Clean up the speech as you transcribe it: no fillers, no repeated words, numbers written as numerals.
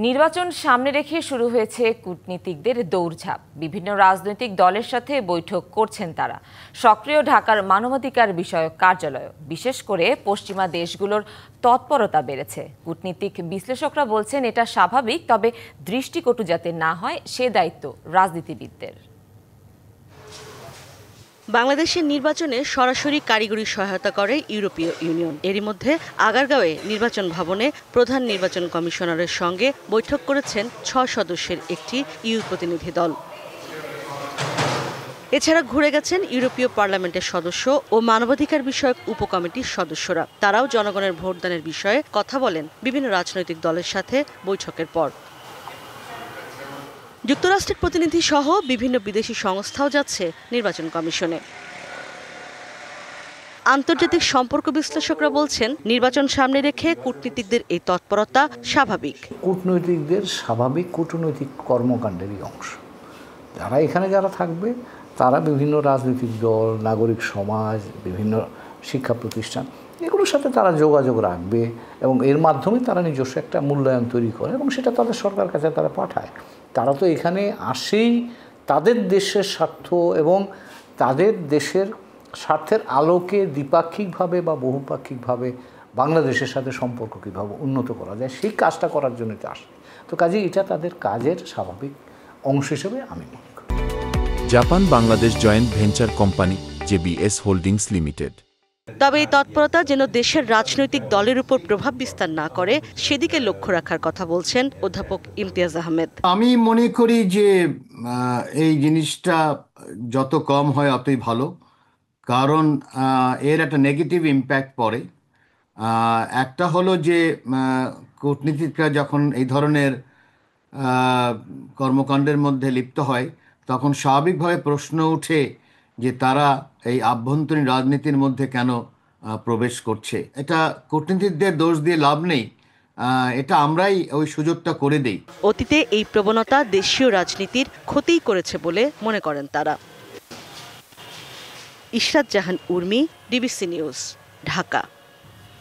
নির্বাচন সামনে রেখে শুরু হয়েছে কূটনীতিকদের দৌড়ঝাঁপ। বিভিন্ন রাজনৈতিক দলের সাথে বৈঠক করছেন তারা। সক্রিয় ঢাকার মানবাধিকার বিষয়ক কার্যালয়, বিশেষ করে পশ্চিমা দেশগুলোর তৎপরতা বেড়েছে। কূটনীতিক বিশ্লেষকরা বলছেন এটা স্বাভাবিক, তবে দৃষ্টিকটু যাতে না হয় সে দায়িত্ব রাজনীতিবিদদের। বাংলাদেশের নির্বাচনে সরাসরি কারিগরি সহায়তা করে ইউরোপীয় ইউনিয়ন। এরই মধ্যে আগারগাঁওয়ে নির্বাচন ভবনে প্রধান নির্বাচন কমিশনারের সঙ্গে বৈঠক করেছেন ৬ সদস্যের একটি ইউ প্রতিনিধি দল। এছাড়া ঘুরে গেছেন ইউরোপীয় পার্লামেন্টের সদস্য ও মানবাধিকার বিষয়ক উপকমিটির সদস্যরা। তারাও জনগণের ভোটদানের বিষয়ে কথা বলেন বিভিন্ন রাজনৈতিক দলের সাথে বৈঠকের পর। যুক্তরাষ্ট্রের প্রতিনিধি সহ বিভিন্ন বিদেশি সংস্থাও যাচ্ছে নির্বাচন কমিশনে। আন্তর্জাতিক সম্পর্ক বিশ্লেষকরা বলছেন, নির্বাচন সামনে রেখে কূটনীতিকদের এই তৎপরতা স্বাভাবিক। কূটনৈতিকদের স্বাভাবিক কূটনৈতিক কর্মকাণ্ডেরই অংশ। যারা থাকবে তারা বিভিন্ন রাজনৈতিক দল, নাগরিক সমাজ, বিভিন্ন শিক্ষা প্রতিষ্ঠান, এগুলোর সাথে তারা যোগাযোগ রাখবে এবং এর মাধ্যমে তারা নিজস্ব একটা মূল্যায়ন তৈরি করে এবং সেটা তাদের সরকার কাছে তারা পাঠায়। তারা তো এখানে আসেই তাদের দেশের স্বার্থ এবং তাদের দেশের স্বার্থের আলোকে দ্বিপাক্ষিকভাবে বা বহুপাক্ষিকভাবে বাংলাদেশের সাথে সম্পর্ক কীভাবে উন্নত করা যায় সেই কাজটা করার জন্য আসে। তো কাজেই এটা তাদের কাজের স্বাভাবিক অংশ হিসেবে আমি মনে করি। Japan Bangladesh joint venture company JBS holdings limited. তবে এই তৎপরতা যেন দেশের রাজনৈতিক দলের উপর প্রভাব বিস্তার না করে সেদিকে লক্ষ্য রাখার কথা বলছেন অধ্যাপক ইমতিয়াজ আহমেদ। আমি মনে করি যে এই জিনিসটা যত কম হয় অতই ভালো, কারণ এর একটা নেগেটিভ ইম্প্যাক্ট পড়ে। একটা হলো যে কূটনীতিকরা যখন এই ধরনের কর্মকাণ্ডের মধ্যে লিপ্ত হয় তখন স্বাভাবিকভাবে প্রশ্ন উঠে যে তারা এই আভ্যন্তরীণ রাজনীতির মধ্যে কেন প্রবেশ করছে। এটা কূটনীতিকদের দোষ দিয়ে লাভ নেই, এটা আমরাই ওই সুযোগটা করে দেই। অতীতে এই প্রবণতা দেশীয় রাজনীতির ক্ষতিই করেছে বলে মনে করেন তারা। ইশরাত জাহান উর্মি, ডিবিসি নিউজ, ঢাকা।